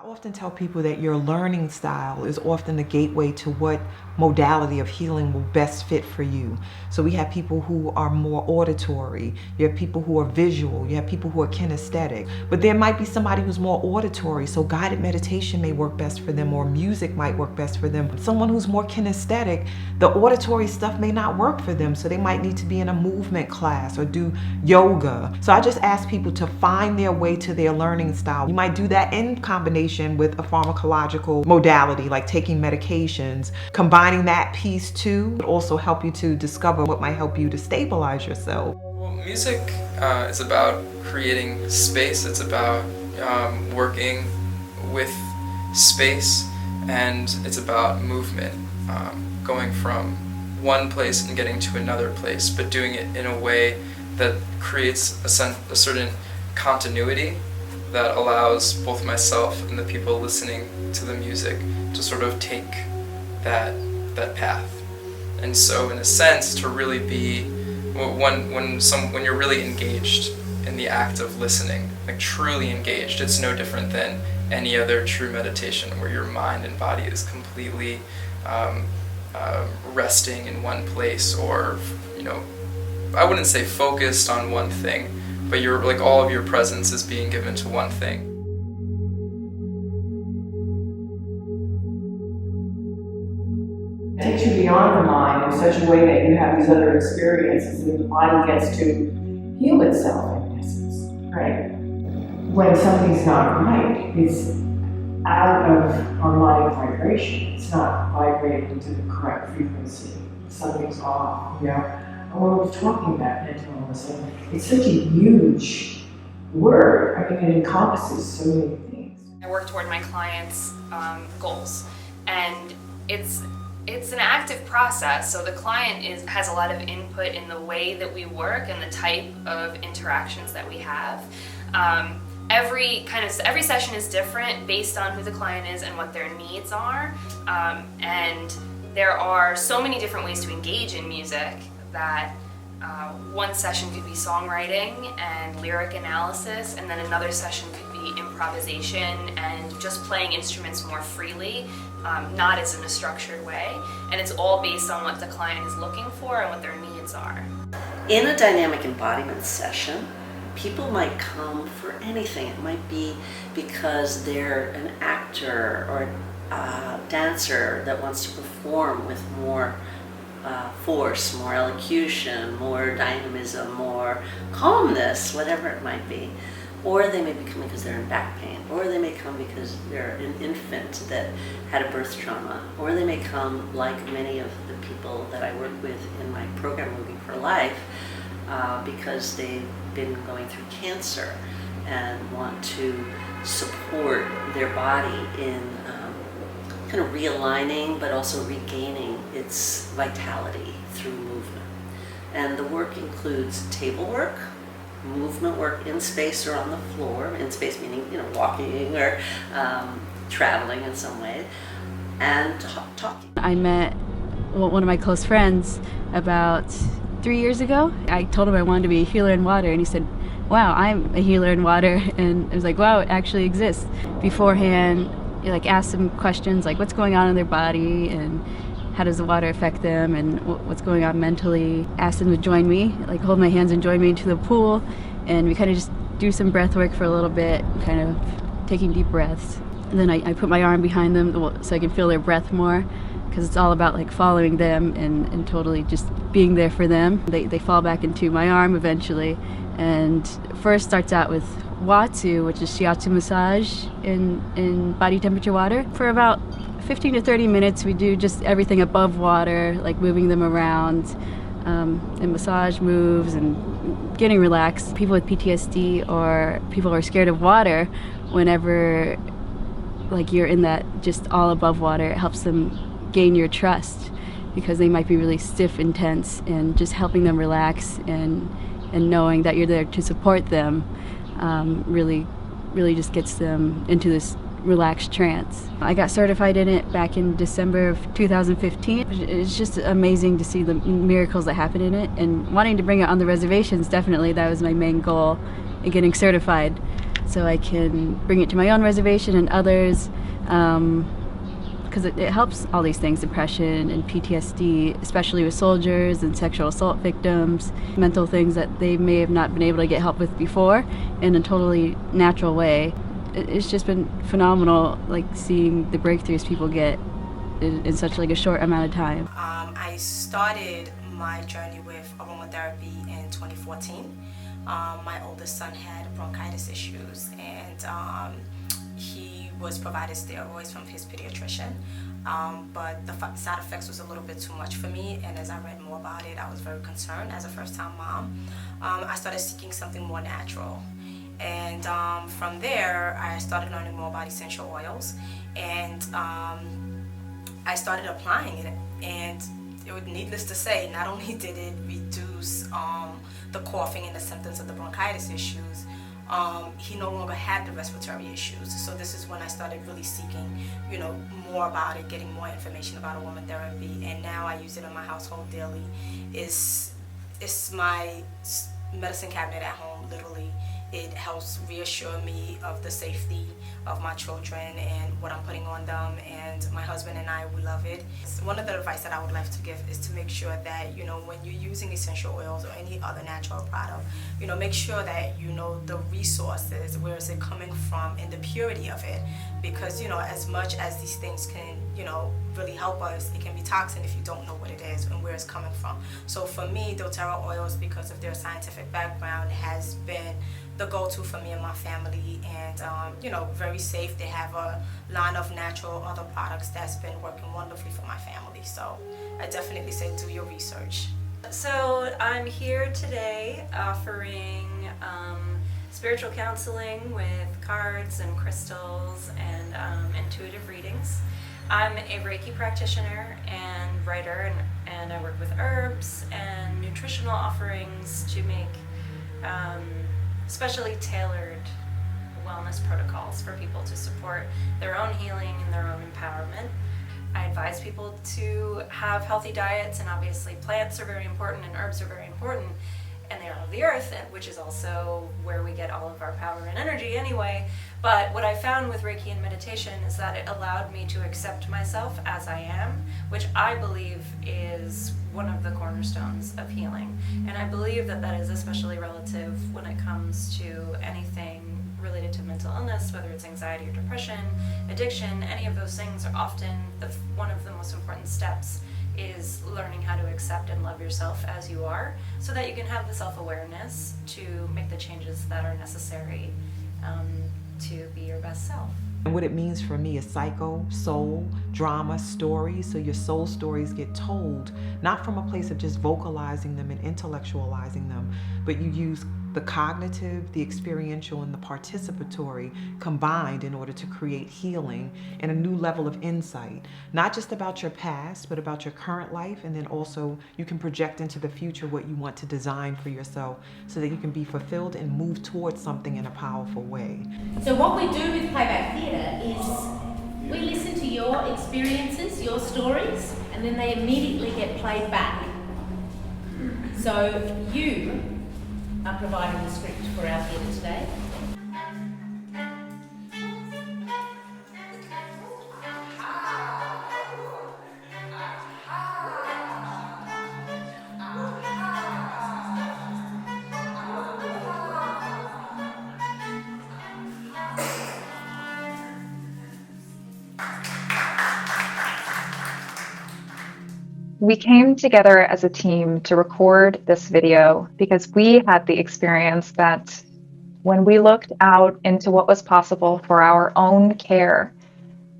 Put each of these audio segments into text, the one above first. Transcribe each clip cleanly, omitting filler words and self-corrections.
I often tell people that your learning style is often the gateway to what modality of healing will best fit for you. So we have people who are more auditory, you have people who are visual, you have people who are kinesthetic, but there might be somebody who's more auditory, so guided meditation may work best for them, or music might work best for them. Someone who's more kinesthetic, the auditory stuff may not work for them, so they might need to be in a movement class or do yoga. So I just ask people to find their way to their learning style. You might do that in combination with a pharmacological modality like taking medications. Combining that piece too would also help you to discover what might help you to stabilize yourself. Well, music is about creating space. It's about working with space, and it's about movement, going from one place and getting to another place, but doing it in a way that creates a certain continuity that allows both myself and the people listening to the music to sort of take that path. And so in a sense, to really be, when you're really engaged in the act of listening, like truly engaged, it's no different than any other true meditation where your mind and body is completely resting in one place, or, I wouldn't say focused on one thing, but you're like all of your presence is being given to one thing. It takes you beyond the mind in such a way that you have these other experiences, and the body gets to heal itself in essence, right? When something's not right, it's out of harmonic vibration. It's not vibrating to the correct frequency. Something's off, And when we're talking about mental illness, it's such a huge word. I mean, it encompasses so many things. I work toward my clients' goals, and it's an active process. So the client has a lot of input in the way that we work and the type of interactions that we have. Every session is different based on who the client is and what their needs are, and there are so many different ways to engage in music that one session could be songwriting and lyric analysis, and then another session could be improvisation and just playing instruments more freely, not as in a structured way. And it's all based on what the client is looking for and what their needs are. In a dynamic embodiment session, people might come for anything. It might be because they're an actor or a dancer that wants to perform with more force, more elocution, more dynamism, more calmness, whatever it might be. Or they may be coming because they're in back pain, or they may come because they're an infant that had a birth trauma, or they may come, like many of the people that I work with in my program Moving for Life, because they've been going through cancer and want to support their body in kind of realigning, but also regaining its vitality through movement. And the work includes table work, movement work in space or on the floor, in space meaning, walking or traveling in some way, and talking. I met one of my close friends about 3 years ago. I told him I wanted to be a healer in water, and he said, wow, I'm a healer in water. And I was like, wow, it actually exists. Beforehand, ask them questions like what's going on in their body and how does the water affect them and what's going on mentally. Ask them to join me, hold my hands and join me into the pool, and we kind of just do some breath work for a little bit, kind of taking deep breaths. And then I put my arm behind them so I can feel their breath more, because it's all about following them and totally just being there for them. They fall back into my arm eventually, and first starts out with Watsu, which is shiatsu massage in body temperature water. For about 15 to 30 minutes, we do just everything above water, like moving them around, and massage moves and getting relaxed. People with PTSD or people who are scared of water, whenever you're in that just all above water, it helps them gain your trust, because they might be really stiff and tense, and just helping them relax and knowing that you're there to support them really just gets them into this relaxed trance. I got certified in it back in December of 2015. It's just amazing to see the miracles that happen in it, and wanting to bring it on the reservations, definitely that was my main goal in getting certified. so I can bring it to my own reservation and others, because it helps all these things, depression and PTSD, especially with soldiers and sexual assault victims, mental things that they may have not been able to get help with before in a totally natural way. It's just been phenomenal, like seeing the breakthroughs people get in such like a short amount of time. I started my journey with aromatherapy in 2014. My oldest son had bronchitis issues, and he was provided steroids from his pediatrician, but the side effects was a little bit too much for me, and as I read more about it, I was very concerned as a first-time mom. I started seeking something more natural, and from there I started learning more about essential oils, and I started applying it, and it was needless to say, not only did it reduce the coughing and the symptoms of the bronchitis issues, he no longer had the respiratory issues. So this is when I started really seeking, more about it, getting more information about aromatherapy, and now I use it in my household daily. It's my medicine cabinet at home, literally. It helps reassure me of the safety of my children and what I'm putting on them, and my husband and I, we love it. One of the advice that I would like to give is to make sure that, when you're using essential oils or any other natural product, make sure that you know the resources, where is it coming from, and the purity of it. Because, as much as these things can, really help us, it can be toxic if you don't know what it is and where it's coming from. So for me, doTERRA oils, because of their scientific background, has been the go-to for me and my family, and very safe. They have a line of natural other products that's been working wonderfully for my family. So I definitely say do your research. So I'm here today offering spiritual counseling with cards and crystals and intuitive readings. I'm a Reiki practitioner and writer, and I work with herbs and nutritional offerings to make specially tailored wellness protocols for people to support their own healing and their own empowerment. I advise people to have healthy diets, and obviously plants are very important and herbs are very important, and they are of the earth, which is also where we get all of our power and energy anyway. But what I found with Reiki and meditation is that it allowed me to accept myself as I am, which I believe is one of the cornerstones of healing. And I believe that that is especially relative when it comes to anything related to mental illness, whether it's anxiety or depression, addiction. Any of those things are often one of the most important steps is learning how to accept and love yourself as you are, so that you can have the self-awareness to make the changes that are necessary to be your best self. And what it means for me is psycho, soul, drama, stories. So your soul stories get told, not from a place of just vocalizing them and intellectualizing them, but you use the cognitive, the experiential, and the participatory combined in order to create healing and a new level of insight, not just about your past, but about your current life. And then also you can project into the future what you want to design for yourself so that you can be fulfilled and move towards something in a powerful way. So what we do with Playback Theatre is we listen to your experiences, your stories, and then they immediately get played back. So you are providing the script for our theatre today. We came together as a team to record this video because we had the experience that when we looked out into what was possible for our own care,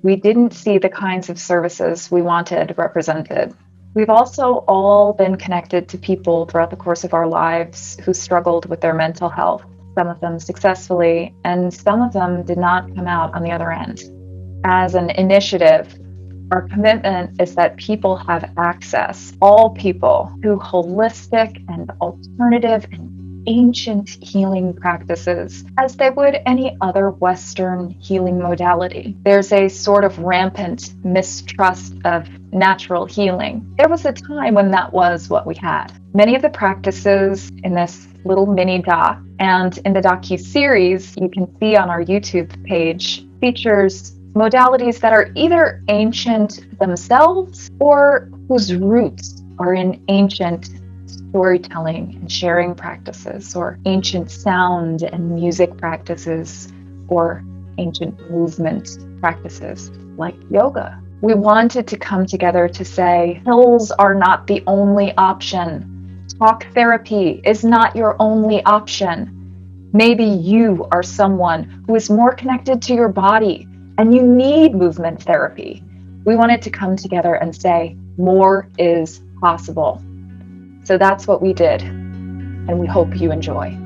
we didn't see the kinds of services we wanted represented. We've also all been connected to people throughout the course of our lives who struggled with their mental health, some of them successfully, and some of them did not come out on the other end. As an initiative, our commitment is that people have access, all people, to holistic and alternative and ancient healing practices as they would any other Western healing modality. There's a sort of rampant mistrust of natural healing. There was a time when that was what we had. Many of the practices in this little mini doc and in the docu-series you can see on our YouTube page features modalities that are either ancient themselves or whose roots are in ancient storytelling and sharing practices, or ancient sound and music practices, or ancient movement practices like yoga. We wanted to come together to say pills are not the only option. Talk therapy is not your only option. Maybe you are someone who is more connected to your body and you need movement therapy. We wanted to come together and say more is possible. So that's what we did, and we hope you enjoy.